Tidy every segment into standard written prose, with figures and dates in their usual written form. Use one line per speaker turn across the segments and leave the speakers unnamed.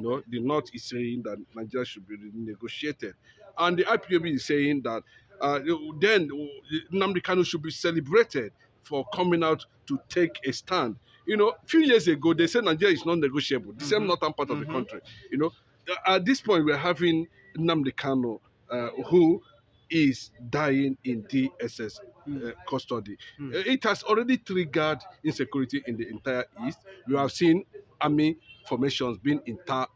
No, the North is saying that Nigeria should be renegotiated, and the IPOB is saying that then Nnamdi Kanu should be celebrated for coming out to take a stand. A few years ago they said Nigeria is non-negotiable. The same northern part of the country. At this point we're having Nnamdi Kanu, who is dying in DSS custody. It has already triggered insecurity in the entire East. You have seen army formations being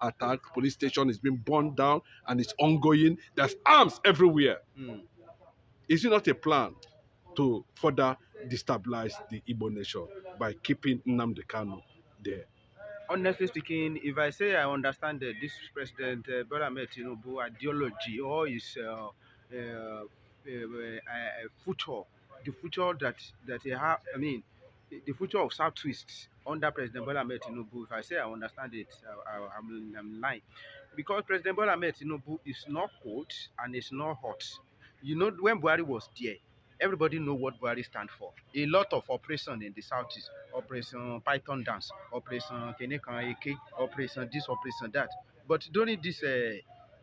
attacked, police station is being burned down, and it's ongoing. There's arms everywhere. Is it not a plan to further destabilize the Igbo nation by keeping Nnamdi Kanu there?
Honestly speaking, if I say I understand this President Bola Ahmed Tinubu ideology or his future, the future that he have, I mean, the future of Southwest under President Bola Ahmed Tinubu, if I say I understand it, I'm lying. Because President Bola Ahmed Tinubu is not cold and it's not hot. When Buhari was there, everybody know what Buhari stand for. A lot of operation in the southeast, Operation Python Dance, Operation Kenekan Eke, Operation this, Operation that. But during this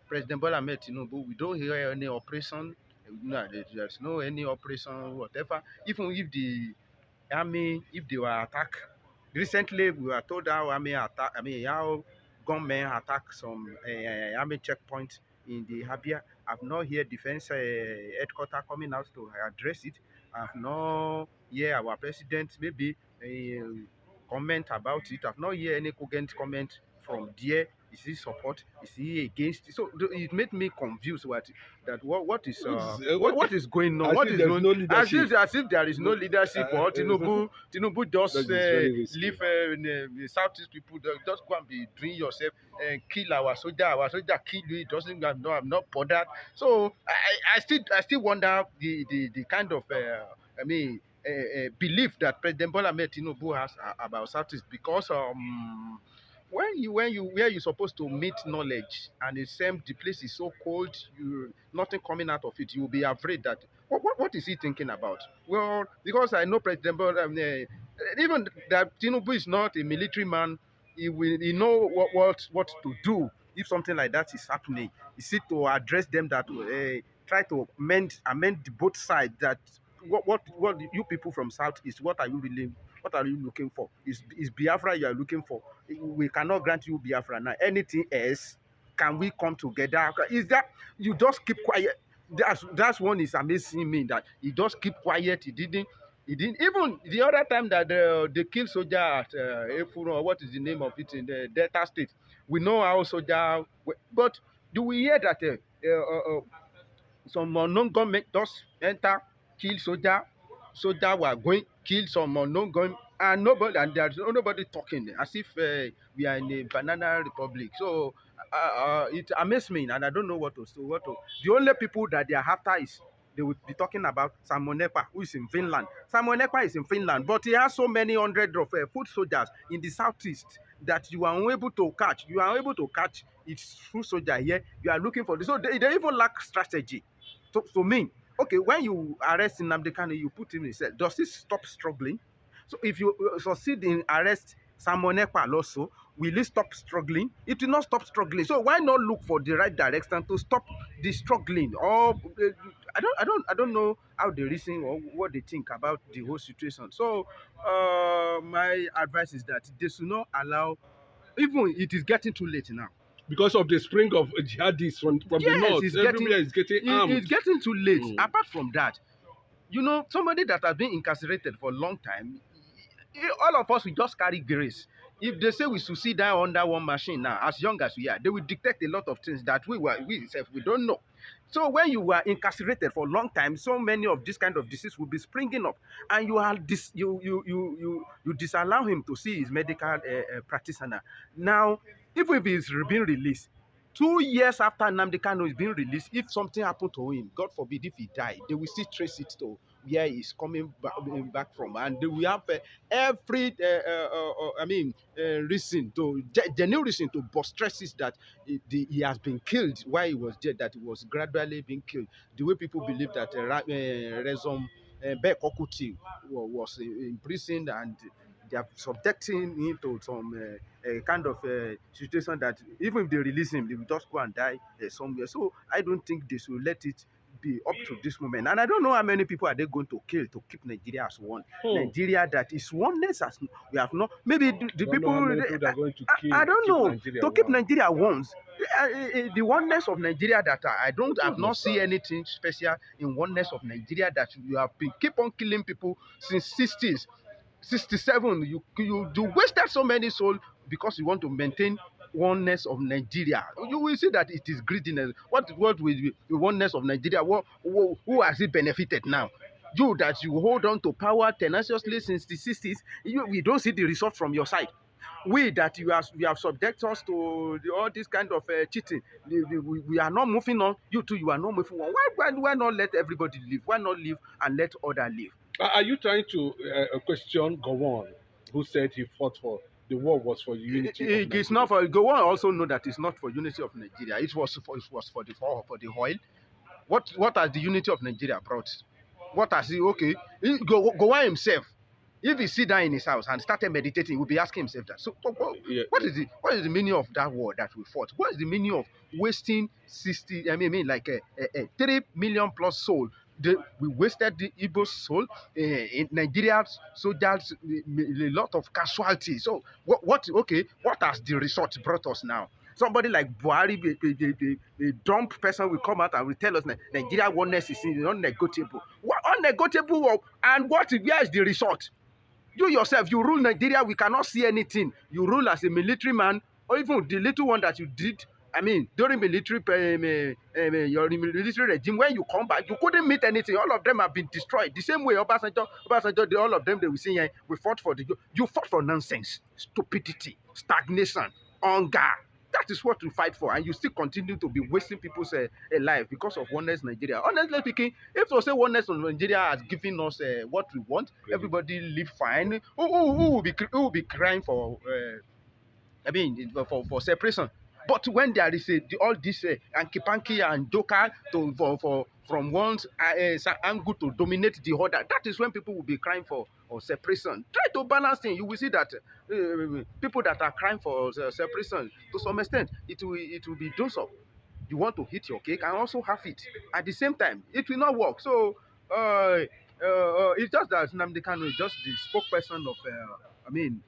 President Bola Ahmed Tinubu, we don't hear any operation. No, there's no any operation, whatever. Even if the army, if they were attacked, recently we were told how army attack. I mean, how gunmen attack some army checkpoint in the Habia. I've not heard defense headquarters coming out to address it. I've not heard our president maybe comment about it. I've not heard any cogent comment from there. Is he support? Is he against it? So it made me confused. What is what is going on? What is going?
No leadership.
As if there is no leadership, or Tinubu just leave the Southeast people. Just go and be doing yourself and kill our soldier. Our soldier kill you. It doesn't. I'm not bothered. So I still wonder the kind of belief that President Bola Ahmed Tinubu has about Southeast, because when you where you're supposed to meet knowledge, and the place is so cold, you nothing coming out of it, you'll be afraid that what is he thinking about? Well, because I know President Bola, even that Tinubu is not a military man, he know what to do if something like that is happening. Is it to address them that try to amend both sides, that what you people from South is, what are you looking for? Is Biafra you are looking for? We cannot grant you Biafra now. Anything else, can we come together? Is that you just keep quiet? That's one is amazing me, that he just keep quiet. He didn't even the other time that they killed soldier at Efuro, what is the name of it, in the Delta State. We know how soldier, but do we hear that some unknown government just enter, kill soldier were going, kill some unknown government, and there's nobody talking, as if we are in a banana republic. So it amazed me, and I don't know what to say. The only people that they are after is, they would be talking about Simon Ekpa, who is in Finland. Simon Ekpa is in Finland, but he has so many hundred of foot soldiers in the southeast that you are unable to catch. You are able to catch its foot soldier here. You are looking for this. So they even lack strategy. To me, okay, when you arrest Nnamdi Kanu, you put him in cell. Does he stop struggling? So if you succeed in arrest Simon Ekpa also, will he stop struggling? It will not stop struggling. So why not look for the right direction to stop the struggling? Or I don't know how they reason or what they think about the whole situation. So my advice is that they should not allow. Even it is getting too late now.
Because of the spring of jihadists from the north, everywhere is getting armed.
It's getting too late. Apart from that, somebody that has been incarcerated for a long time, all of us will just carry grace. If they say we should sit down under one machine now, as young as we are, they will dictate a lot of things that we don't know. So when you were incarcerated for a long time, so many of this kind of disease will be springing up, and you disallow him to see his medical practitioner. Now, even if he's being released, 2 years after Nnamdi Kanu is being released, if something happened to him, God forbid, if he died, they will still trace it to where he's coming back from, and they will have every reason to genuine reason to buttress that he has been killed while he was dead, that he was gradually being killed. The way people believe that Rezom Bekokuti was imprisoned and they are subjecting him to some kind of situation that even if they release him, they will just go and die somewhere. So I don't think they should let it be up to this moment. And I don't know how many people are they going to kill to keep Nigeria as one.
Hmm.
Nigeria that is oneness as we have not. Maybe the
Don't know
people.
how many people they are going to kill
I
to
don't
keep
know
Nigeria
to keep
one.
Nigeria once. The oneness of Nigeria that I don't
I
have not seen
understand.
anything special in oneness of Nigeria that you have been keep on killing people since 60s 67 you wasted so many souls because you want to maintain oneness of Nigeria. You will see that it is greediness. What will the oneness of Nigeria? Who has it benefited now? You that you hold on to power tenaciously since the 60s, we don't see the result from your side. We that you have subject us to all this kind of cheating. We are not moving on. You too, you are not moving on. Why not let everybody live? Why not live and let other live?
Are you trying to question Gowon, who said he fought for the war was for the unity of
It's not
Nigeria?
for go on. Also know that it's not for unity of Nigeria. It was for the oil. What has the unity of Nigeria brought? What has he okay? Go on himself. If he sit down in his house and started meditating, he will be asking himself that. So
Yeah,
what is the meaning of that war that we fought? What is the meaning of wasting 60? Like 3 million plus soul. We wasted the Igbo soul in Nigeria's soldiers, a lot of casualties. So what has the result brought us now? Somebody like Buhari, the dumb person will come out and will tell us that Nigeria oneness is non-negotiable. What unnegotiable? And where is the result? You yourself, you rule Nigeria, we cannot see anything. You rule as a military man, or even the little one that you did. I mean, during military, your military regime, when you come back, you couldn't meet anything. All of them have been destroyed. The same way, Obasanjo, all of them, they will say, yeah, we fought for you fought for nonsense, stupidity, stagnation, hunger. That is what you fight for, and you still continue to be wasting people's life because of oneness Nigeria. Honestly speaking, if to say oneness of Nigeria has given us what we want,
credit.
everybody live fine. Who will be crying for? For separation. But when there is all this anki panky and joker to for from one angle to dominate the other, that is when people will be crying for or separation. Try to balance things. You will see that people that are crying for separation, to some extent, it will be dose up. You want to hit your cake and also have it at the same time. It will not work. So it's just that Nnamdi Kanu is just the spokesperson of.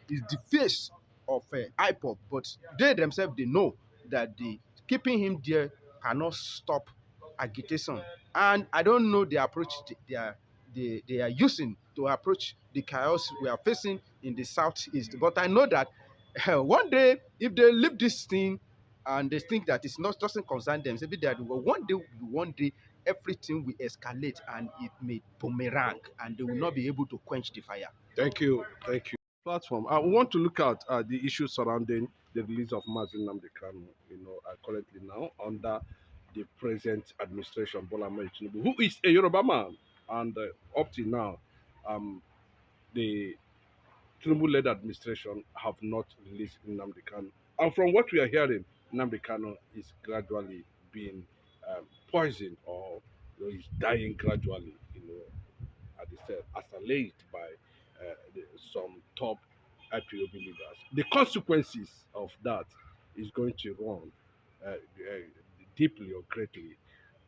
Is the face of IPOP, but they themselves they know that the keeping him there cannot stop agitation. And I don't know the approach they are using to approach the chaos we are facing in the southeast. But I know that one day, if they leave this thing and they think that it's not doesn't concern them, maybe that one day, everything will escalate and it may boomerang, and they will not be able to quench the fire.
Thank you. Thank you. Platform. I want to look at the issues surrounding the release of Mazi Nnamdi Kanu, currently now under the present administration, Bola Ahmed Tinubu, who is a Yoruba man. And up till now, um, the Tinubu-led administration have not released Nnamdi Kanu. And from what we are hearing, Nnamdi Kanu is gradually being poisoned or is dying gradually, at the as alleged by some top IPOB leaders. The consequences of that is going to run deeply or greatly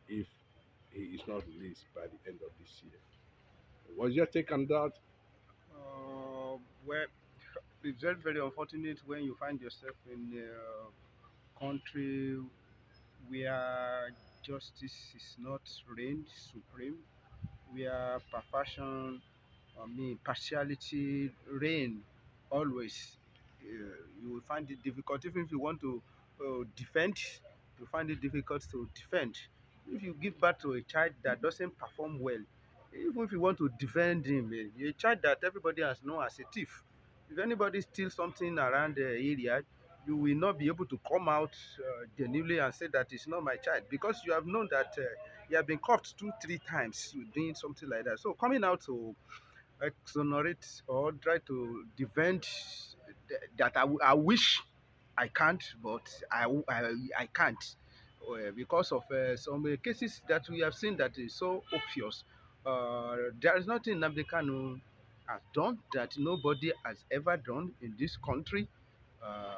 if he is not released by the end of this year. What's your take on that?
Well, it's very, very unfortunate when you find yourself in a country where justice is not reigned supreme, where perfection, partiality reign always. You will find it difficult, even if you want to defend, you find it difficult to defend. If you give birth to a child that doesn't perform well, even if you want to defend him, a child that everybody has known as a thief, if anybody steals something around the area, you will not be able to come out genuinely and say that it's not my child, because you have known that you have been caught 2 3 times doing something like that. So coming out to exonerate or try to defend that I wish I can't, but I can't because of some cases that we have seen that is so obvious. There is nothing Nnamdi Kanu. has done that nobody has ever done in this country. Uh,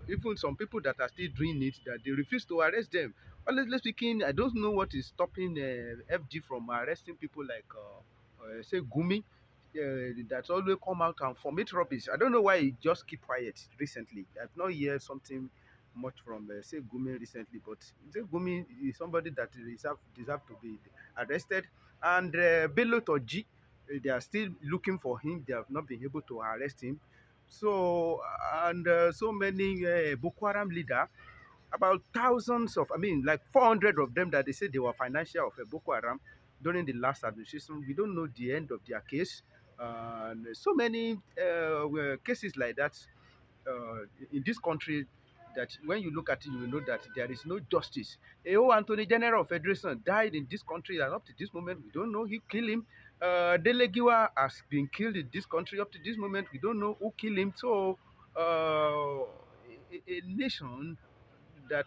Even some people that are still doing it, that they refuse to arrest them. Honestly speaking, I don't know what is stopping FD from arresting people like, say, Gumi, that's always come out and formate rubbish. I don't know why he just keep quiet recently. I've not heard something much from, say, Gumi recently, but say Gumi is somebody that deserve to be arrested. And Bello Toji, they are still looking for him. They have not been able to arrest him. So, and so many Boko Haram leader, about thousands of, I mean, like 400 of them that they said they were financial of Boko Haram during the last administration. We don't know the end of their case. And so many cases like that in this country, that when you look at it, you will know that there is no justice. A Anthony General of Federation died in this country, and up to this moment, we don't know who killed him. Delegiwa has been killed in this country. Up to this moment, we don't know who killed him. So, a nation that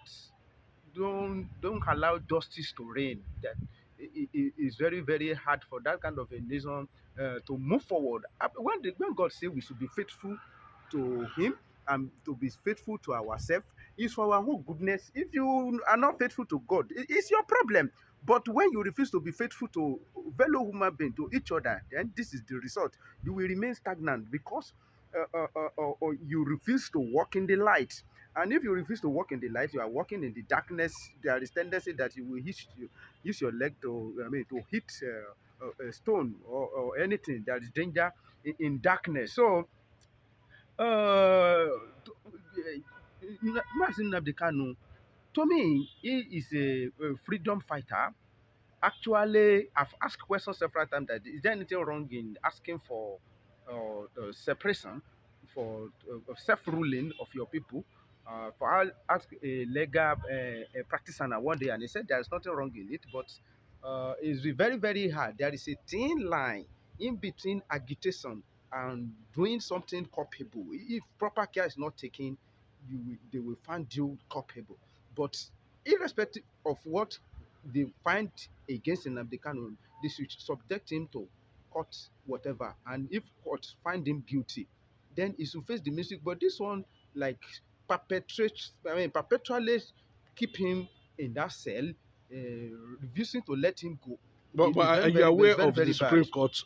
don't allow justice to reign, that it is very very hard for that kind of a nation to move forward. When God say we should be faithful to him and to be faithful to ourselves, it's for our own goodness. If you are not faithful to God, it's your problem. But when you refuse to be faithful to fellow human being, to each other, then this is the result. You will remain stagnant because you refuse to walk in the light. And if you refuse to walk in the light, you are walking in the darkness. There is tendency that you will use your leg to, I mean, to hit a stone or anything. There is danger in darkness. So, Mazi Nnamdi Kanu, to me, he is a freedom fighter. Actually, I've asked questions several times that is there anything wrong in asking for separation, for self-ruling of your people? For I ask a legal practitioner one day, and he said there is nothing wrong in it, but it's very very hard. There is a thin line in between agitation and doing something culpable. If proper care is not taken, they will find you culpable. But irrespective of what they find against Nnamdi Kanu, they should subject him to court, whatever. And if court find him guilty, then he should face the music. But this one, like, perpetually keep him in that cell, refusing to let him go. It is
But
very,
are you
very, it's
aware
very,
of the
very bad.
Supreme Court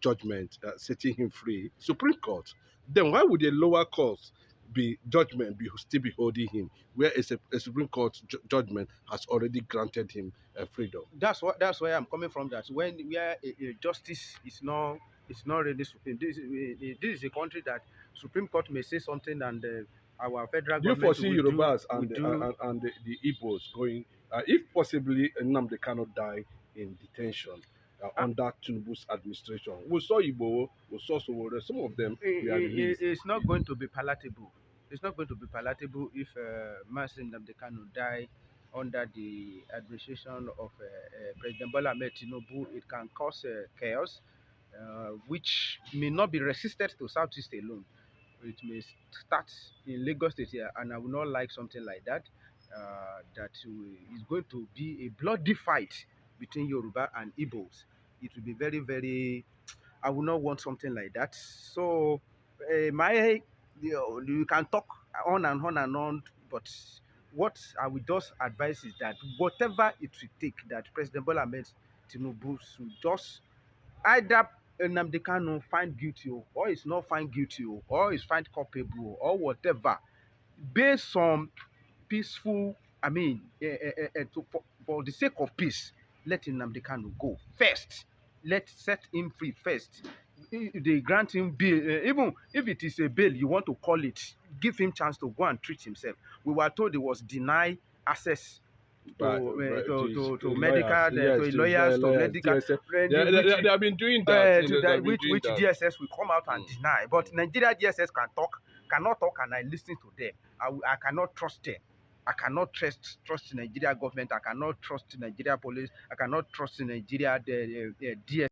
judgment setting him free? Supreme Court. Then why would a lower court be still be holding him, where a Supreme Court judgment has already granted him freedom?
That's where I'm coming from. That when where a justice is not, it's not really supreme. This is a country that Supreme Court may say something, and our federal
Do you
government
foresee Yorubas
will do.
and the Igbos going, if possibly Nnamdi cannot die in detention
Uh,
under Tinubu's administration? We saw Igbo, we saw Sowore, some of them were released.
It's not going to be palatable. It's not going to be palatable if Mazi Nnamdi Kanu die under the administration of President Bola Ahmed Tinubu. It can cause chaos, which may not be resisted to Southeast alone. It may start in Lagos State here, and I would not like something like that. That is going to be a bloody fight between Yoruba and Igbos. It will be very, very. I would not want something like that. So, you can talk on and on and on, but what I would just advise is that whatever it will take, that President Bola Ahmed Tinubu should just either Nnamdi Kanu find guilty, or is not find guilty, or is find culpable, or whatever, based on peaceful, I mean, for the sake of peace, let Nnamdi Kanu go first. Let set him free first. They grant him bail, even if it is a bail you want to call it, give him chance to go and treat himself. We were told he was denied access to medical,
Lawyers,
to
yes,
lawyers, to
lawyers,
medical,
DSS.
which
They have been doing that. You know, they have been doing
which
that.
DSS will come out and
Mm.
deny. But Nigeria DSS cannot talk, and I listen to them. I cannot trust them. I cannot trust the Nigeria government. I cannot trust the Nigeria police. I cannot trust the Nigeria DSS.